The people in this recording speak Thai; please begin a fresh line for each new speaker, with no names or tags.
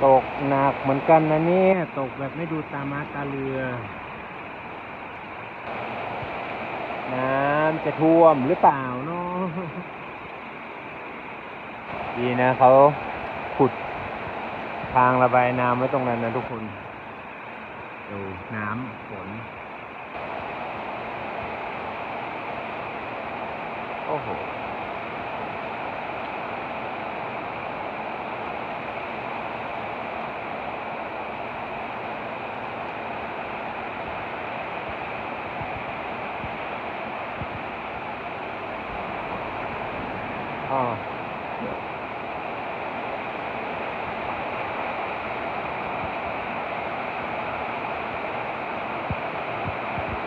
ตกหนักเหมือนกันนะเนี่ยตกแบบไม่ดูตามาตาเรือ น้ำจะท่วมหรือเปล่าเนาะดีนะเขาขุดทางระบายน้ำไว้ตรงนั้นนะทุกคนดูน้ำฝนโอ้โหอ๋อ